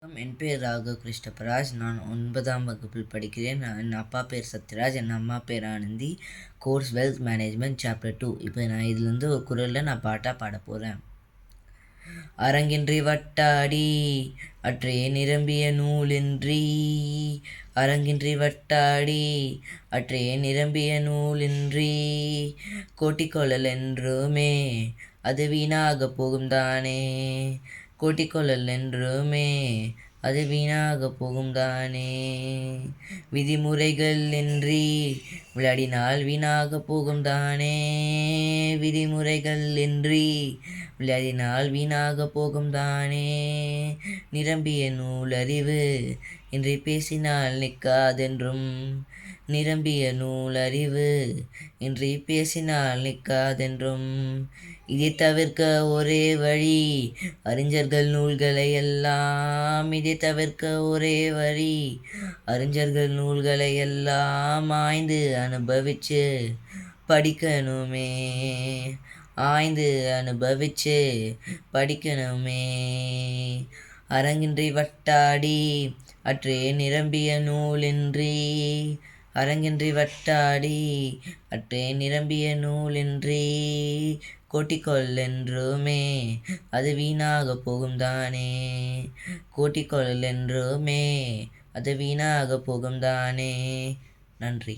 என் பேர் ராகவ் கிருஷ்ணபராஜ். நான் 9ஆம் வகுப்பில் படிக்கிறேன். என் அப்பா பேர் சத்யராஜ், என் அம்மா பேர் Anandhi. Course wealth management chapter 2. இப்போ நான் இதுலேருந்து ஒரு குரலில் நான் பாட்டாக பாட போகிறேன். அரங்கின்றி வட்டாடி அற்றே நிரம்பிய நூலின்றி, அரங்கின்றி வட்டாடி அற்றே நிரம்பிய நூலின்றி, கோட்டிக்கொள்ளல் என்றுமே அது வீணாக போகும் தானே, கோட்டிக்கொள்ளல் என்றுமே அது வீணாக போகும் தானே, விதிமுறைகள் இன்றி விளையாடினால் வீணாக போகும் தானே, விதிமுறைகள் இன்றி விளையாடினால் வீணாக போகும் தானே, நிரம்பிய நூலறிவு இன்றி பேசினால் நிற்காதென்றும், நிரம்பிய நூலறிவு இன்றி பேசினால் நிற்காதென்றும், இதை தவிர்க்க ஒரே வழி அறிஞர்கள் நூல்களை எல்லாம், இதை தவிர்க்க ஒரே வழி அறிஞர்கள் நூல்களை எல்லாம் ஆய்ந்து அனுபவிச்சு படிக்கணுமே, ஆய்ந்து அனுபவிச்சு படிக்கணுமே. அரங்கின்றி வட்டாடி அற்றே நிரம்பிய நூலின்றி, அரங்கின்றி வட்டாடி அற்றே நிரம்பிய நூலின்றி, கோட்டிக்கொள் என்றுமே அது வீணாக போகும் தானே, கோட்டிக்கொள் என்றுமே அது வீணாக போகும் தானே. நன்றி.